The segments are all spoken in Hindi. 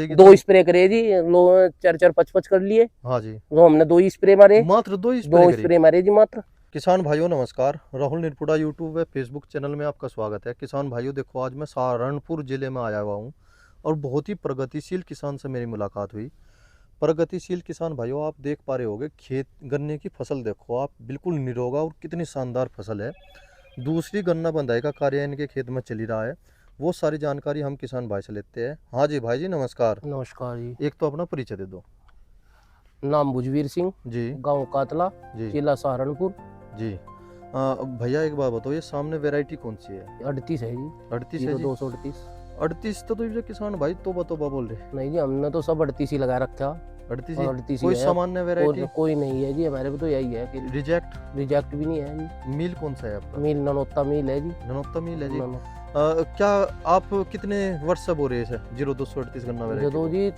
2 स्प्रे करे जी, 4-4-5-5 कर लिए। हाँ जी, वो हमने 2 ही स्प्रे मारे, मात्र 2 2 स्प्रे मारे जी मात्र। किसान भाइयों नमस्कार, राहुल निरपुड़ा यूट्यूब व फेसबुक चैनल में आपका स्वागत है। किसान भाइयों देखो, आज मैं सहारनपुर जिले में आया हुआ हूँ और बहुत ही प्रगतिशील किसान से मेरी मुलाकात हुई। प्रगतिशील किसान भाइयों, आप देख पा रहे होंगे खेत गन्ने की फसल देखो आप, बिल्कुल निरोगा और कितनी शानदार फसल है। दूसरी गन्ना बंधाई का कार्य इनके खेत में चल ही रहा है। वो सारी जानकारी हम किसान भाई से लेते हैं। हाँ जी भाई जी नमस्कार। नमस्कार जी। एक तो अपना परिचय दे दो। नाम भुजवीर सिंह, जी गांव कातला, जी जिला सहारनपुर। जी। भैया एक बात बताओ, ये सामने वैरायटी कौन सी है? 38 है जी, 38 है जी। 238। 38 तो ये किसान भाई तोबा बोल रहे। नहीं जी, हमने तो सब 38 ही लगा रखा। 38 और 38 ही कोई है, सामान्य वैरायटी? और कोई नहीं है जी, हमारे पे तो यही है कि रिजेक्ट? रिजेक्ट भी नहीं है जी। मील कौन सा है आपका? मील ननोत्ता मील है जी। ननोत्ता मील है जी। ननो- क्या आप कितने वर्ष से बो रहे हैं 0238 गन्ना वैरायटी? जो जी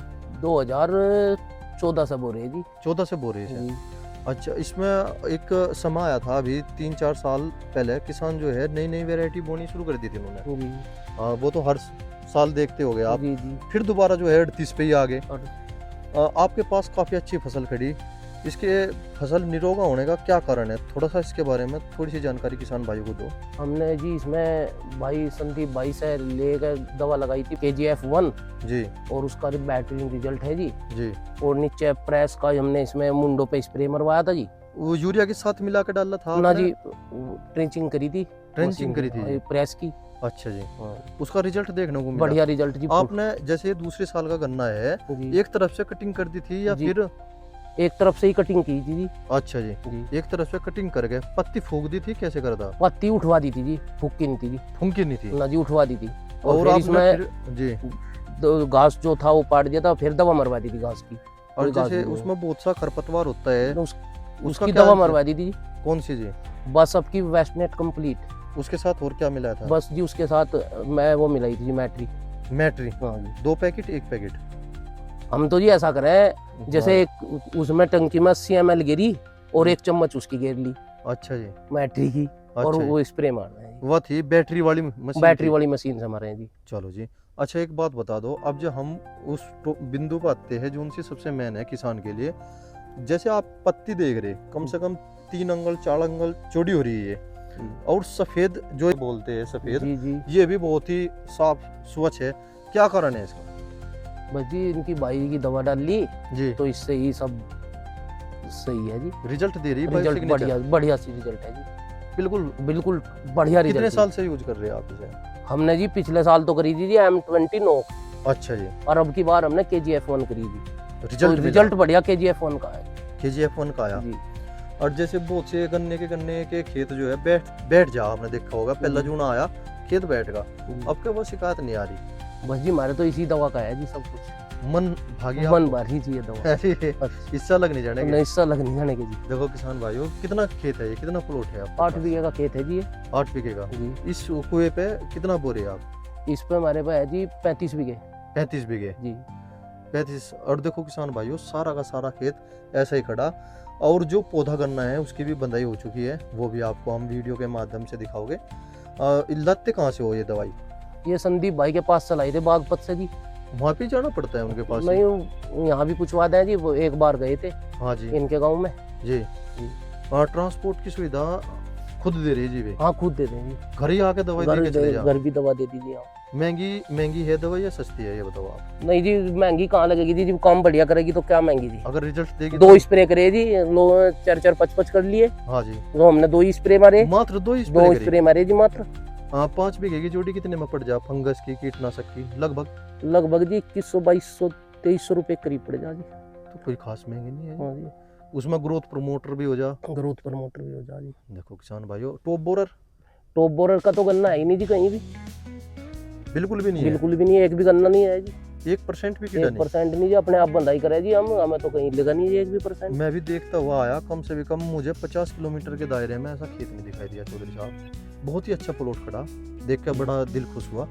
2014 से बोल रहे जी। 14 से बो रहे हैं। जी अच्छा, इसमें एक समय आया था अभी 3-4 साल पहले, किसान जो है नई नई वैरायटी बोनी शुरू कर दी थी उन्होंने। जी वो तो हर साल देखते होगे आप। जी जी। फिर दोबारा जो है 38 पे ही आ गए। और आपके पास काफ़ी अच्छी फसल खड़ी, इसके फसल निरोगा होने का क्या कारण है? थोड़ा सा इसके बारे में थोड़ी सी जानकारी किसान भाइयों को दो। हमने जी इसमें भाई संदीप भाई से लेकर दवा लगाई थी KGF1, जी और उसका बेहतरीन रिजल्ट है जी। जी। और नीचे प्रेस का हमने इसमें मुंडो पे स्प्रे मरवाया था जी। वो यूरिया के साथ मिला के डाला था ना आपने? जी, ट्रेंचिंग करी थी, ट्रेंचिंग करी थी? प्रेस की। अच्छा जी। उसका रिजल्ट देखने को मिला? बढ़िया रिजल्ट जी। आपने जैसे दूसरे साल का गन्ना है, जी एक तरफ से कटिंग कर दी थी या जी। फिर? एक तरफ से ही कटिंग की थी जी। अच्छा जी, जी एक तरफ से कटिंग करके पत्ती फूंक दी थी, कैसे करता? पत्ती उठवा दी थी जी, फूकी नहीं थी जी। फूंकी नहीं थी? ना जी, उठवा दी थी। और फिर आपने इसमें फिर जी, घास जो था वो पाट दिया था, फिर दवा मरवा दी थी घास की। और कोई घास जैसे नहीं उसमें बहुत सा खरपतवार होता है, तो उसका उसकी क्या दवा है? मरवा दी थी जी। कौन सी जी? बस आपकी वेस्टनेट कंप्लीट। उसके साथ और क्या मिला था? बस जी उसके साथ मैं वो मिलाई थी जी, मैट्री। मैट्री? हाँ जी। 2 पैकेट 1 पैकेट? हम तो जी ऐसा करें, जैसे एक उसमें टंकी में 80 ml गिरी और 1 चम्मच उसकी गिर ली अच्छा जी। मैट्री की, और अच्छा जी। वो स्प्रे मार रहे हैं। वह थी बैटरी वाली मशीन? बैटरी थी? वाली मशीन से मारे हैं जी। चलो जी। अच्छा एक बात बता दो, अब जो हम उस बिंदु पर आते हैं जो उनसे सबसे मेन है किसान के लिए, जैसे आप पत्ती देख रहे कम से कम 3 अंगल 4 अंगल चौड़ी हो रही है, और सफेद जो बोलते हैं सफेद, जी जी। ये भी बहुत ही साफ स्वच्छ है, क्या कारण है इसका? बस जी इनकी बाई की दवा डाल ली जी, तो इससे ही सब सही है जी। रिजल्ट दे रही है रिजल्ट बायोसिग्नेचर? बढ़िया बढ़िया सी रिजल्ट है जी। बिल्कुल। बिल्कुल बढ़िया रिजल्ट। कितने साल से यूज कर रहे हैं आप इसे? हमने जी पिछले साल तो करी थी जी M29, अच्छा जी। और अब की बार हमने KGF1 करी थी। रिजल्ट तो रिजल्ट बढ़िया KGF1 का है KGF1 का आया। जी। और जैसे बहुत से गन्ने के खेत जो है बैठ जा, आपने देखा होगा पहला जूना आया खेत बैठ गया, अब क्या वो शिकायत नहीं आ रही? बस जी हमारे तो इसी दवा का है जी सब कुछ। मन भागी मन भर ही चाहिए दवा। अरे हिस्सा लग नहीं जाने नहीं, हिस्सा लग नहीं जाने के जी। देखो किसान भाइयों, कितना खेत है ये, कितना प्लॉट है आपके 8 पास? बीघे का खेत है जी ये। 8 बीघे का। जी। इस कुएं पे कितना बोरे आप? इस पे हमारे पे है जी 35 बीघे 35 बीघे? जी। 35। और देखो किसान भाइयों, सारा का सारा खेत ऐसा ही खड़ा, और जो पौधा गन्ना है उसकी भी बंदाई हो चुकी है, वो भी आपको हम वीडियो के माध्यम से दिखाओगे। लत्ते कहाँ से हो ये दवाई? ये संदीप भाई के पास चलाई थे बागपत से जी। वहाँ पे जाना पड़ता है उनके पास? नहीं, यहाँ भी कुछ वादे हैं जी, वो एक बार गए थे हाँ जी इनके गांव में जी। जी। ट्रांसपोर्ट की सुविधा खुद दे रही है जी? वे हाँ खुद दे दें जी। घर ही आके दवाई दे के चले जाओ? घर भी दवा दे दीजिए आप। महंगी है दवाई या सस्ती है, ये बताओ आप? नहीं जी, महंगी कहाँ लगेगी जी, जब काम बढ़िया करेगी तो क्या महंगी जी। अगर रिजल्ट देगी 2 स्प्रे करे जी, 4-4-5-5 कर लिए। हाँ जी, तो हमने 2 ही स्प्रे मारे, मात्र 2 2 स्प्रे मारे जी मात्र। 5 बीघे की जोड़ी कितने में पड़ जा, फंगस की कीटनाशक की? लगभग जी 2100-2200 रुपए करीब पड़ जा जी। तो कोई खास महंगी नहीं है। हाँ जी। उसमें ग्रोथ प्रमोटर भी हो जा? ग्रोथ प्रमोटर भी हो जा जी। देखो किसान भाइयों, टॉप बोरर का तो गन्ना है ही नहीं जी कहीं भी, बिल्कुल भी नहीं है? बिल्कुल भी नहीं है, एक भी गन्ना नहीं है जी। 1% भी कीड़ा नहीं? 1% नहीं जी, अपने आप बंधाई करे जी, हमें तो कहीं लगा नहीं है 1% भी। मैं भी देखता हुआ आया, कम से भी कम मुझे 50 किलोमीटर के दायरे में ऐसा खेत नहीं दिखाई दिया चौधरी साहब। बहुत ही अच्छा प्लॉट खड़ा, देख कर बड़ा दिल खुश हुआ।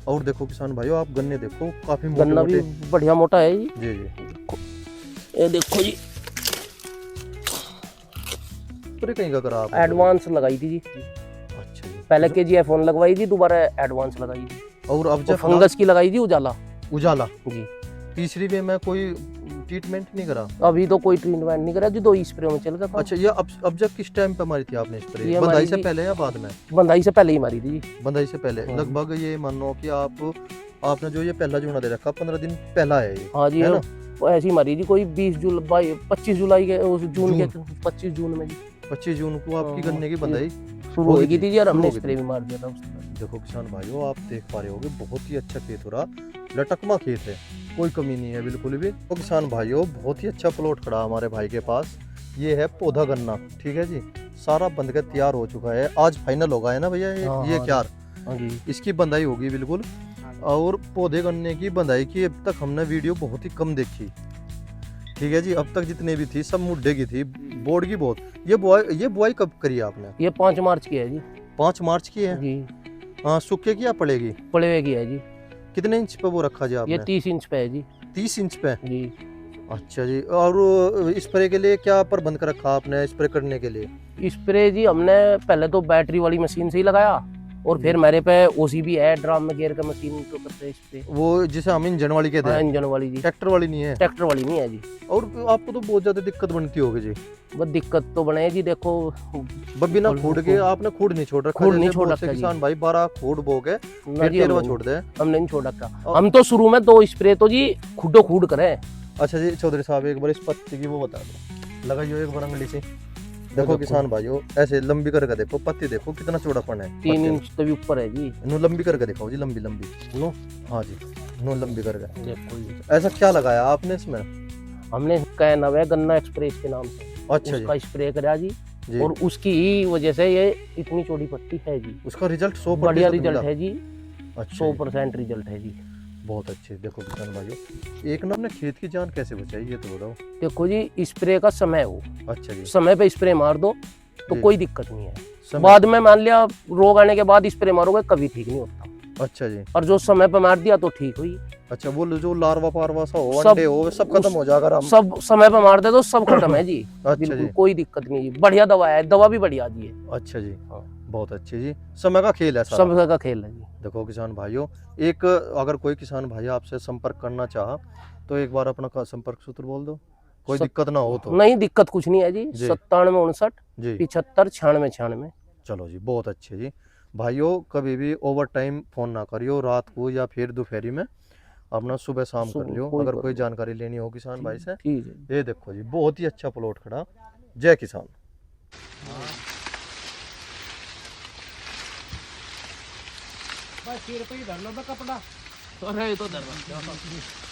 और देखो किसान भाइयों, आप गन्ने देखो, काफी मोटे गन्ना भी मोटे। बढ़िया मोटा है जी। जी जी। ये देखो जी, पूरे कहीं का करा आपने? एडवांस लगाई थी जी। अच्छा जी। पहले KGF1 लगवाई थी, दोबारा एडवांस लगाई थी। और अब और जब फंगस की लगाई थी उजाला उजाला जी। तीसरी में मैं कोई ट्रीटमेंट नहीं करा? अभी तो कोई ट्रीटमेंट नहीं करा जी, 2 स्प्रे में चल रहा था। अच्छा, ये अब जब किस टाइम पे मारी थी आपने स्प्रे? ये बंधाई हमारी से जी- पहले या बाद में? बंधाई से पहले ही मारी थी जी। बंधाई से पहले हाँ। लगभग ये मानो कि आपने जो ये पहला जूना दे रखा 15 दिन पहला है ये, हाँ जी, है ना? वो ऐसी मारी जी कोई 25 जुलाई के उस जून के 25 जून में जी 25 जून को आपकी हाँ, गन्ने की बंधाई शुरू हो गई थी जी, और शुरू हमने हो गई स्प्रे थी। भी मार दिया था उसके बाद। देखो किसान भाइयों, आप देख पा रहे होगे बहुत ही अच्छा खेत हो रहा, लटकमा खेत है, कोई कमी नहीं है बिल्कुल भी। तो किसान भाइयों, बहुत ही अच्छा प्लॉट खड़ा हमारे भाई के पास। ये है पौधा गन्ना, ठीक है जी, सारा बंध के तैयार हो चुका है। आज फाइनल होगा है ना भैया हाँ, ये हाँ क्या? हाँ जी, इसकी बंधाई होगी बिल्कुल। और पौधे गन्ने की बंधाई की अब तक हमने वीडियो बहुत ही कम देखी, ठीक है जी। अब तक जितने भी थी सब मुड्ढे की थी, बोर्ड की बहुत। ये बुआई कब करी आपने? ये 5 मार्च की है जी। 5 मार्च की है। जी, हाँ, सूखे की या पड़ेगी? पड़े हुए की है जी। कितने इंच पे वो रखा जी आपने? ये 30 इंच पे है जी। 30 इंच पे। जी, अच्छा जी। और स्प्रे के लिए क्या प्रबंध कर रखा आपने स्प्रे करने के लिए? स्प्रे जी हमने पहले तो बैटरी वाली मशीन से ही लगाया, और फिर मेरे पे ओसीबी है, ड्रम में गियर का मशीन तो करते हैं स्प्रे। वो जिसे हम इंजन वाली कहते हैं, इंजन वाली जी, ट्रैक्टर वाली नहीं है। ट्रैक्टर वाली नहीं है जी। और आपको तो बहुत ज्यादा दिक्कत बनती होगी जी, बस दिक्कत तो बने जी, देखो बिना खूड के आपने खूड नहीं छोड़ रखा? खूड नहीं जैसे छोड़ बहुत से रखा जी। किसान भाई 12 खूड बो के ना फिर जी, 13वां छोड़ दे। हमने नहीं छोड़ रखा। हम तो शुरू में 2 स्प्रे तो जी खुडो खूड करे। अच्छा जी चौधरी साहब, एक बार इस पत्ती की वो बता दो, लगाइए एक बार अंगली से। देखो किसान भाइयों, ऐसे लंबी करके देखो, पत्ती देखो कितना चौड़ापन है। 3 इंच तो भी ऊपर है जी। नो लंबी करके दिखाओ जी, लंबी लंबी। नो हाँ जी, नो लंबी करके। देखो जी, ऐसा क्या लगाया आपने इसमें? हमने कैनव है गन्ना एक्सप्रेस के नाम से, अच्छा जी, उसका स्प्रे करा जी, जी। और उसकी ही वजह से ये इतनी चौड़ी पत्ती है जी। उसका रिजल्ट 100% बढ़िया मिला? रिजल्ट है जी, अच्छा जी, 100% रिजल्ट है जी। बहुत अच्छे। देखो किसान भाइयों, एक ना अपने खेत की जान कैसे बचाई ये तो बताओ। देखो जी, स्प्रे का समय हो, अच्छा जी, समय पे स्प्रे मार दो तो जी। कोई दिक्कत नहीं है। समय। बाद में मान लिया रोग आने के बाद स्प्रे मारोगे कभी ठीक नहीं होता, अच्छा जी, और जो समय पे मार दिया तो ठीक हुई। अच्छा वो जो लार्वा पारवा सा हो, सब- अंडे हो, सब खत्म हो जाएगा हम। सब समय पे मार दे तो सब खत्म है जी। अच्छा बिल्कुल जी, कोई दिक्कत नहीं जी, बढ़िया दवा है, दवा भी बढ़िया दी है। अच्छा जी, हाँ। बहुत अच्छे जी। समय का खेल है सारा। समय का खेल है जी। देखो किसान भाइयों, एक अगर कोई किसान भाई आपसे संपर्क करना चाहा तो एक बार अपना संपर्क सूत्र बोल दो, कोई सत- दिक्कत ना हो तो। नहीं, दिक्कत कुछ नहीं है जी। जी। 97 59 जी 75 96 96। चलो जी, बहुत अच्छे जी। भाइयों, कभी भी ओवर टाइम फोन ना करियो, रात को या फिर दोपहरी में, अपना सुबह शाम कर सुबह लियो कोई अगर कर कोई लो। जानकारी लेनी हो किसान भाई से। ठीक है जी। ये देखो जी, बहुत ही अच्छा प्लॉट खड़ा। जय किसान। बस सिर पे ही धर लो कपड़ा, तो रहे तो धर लो।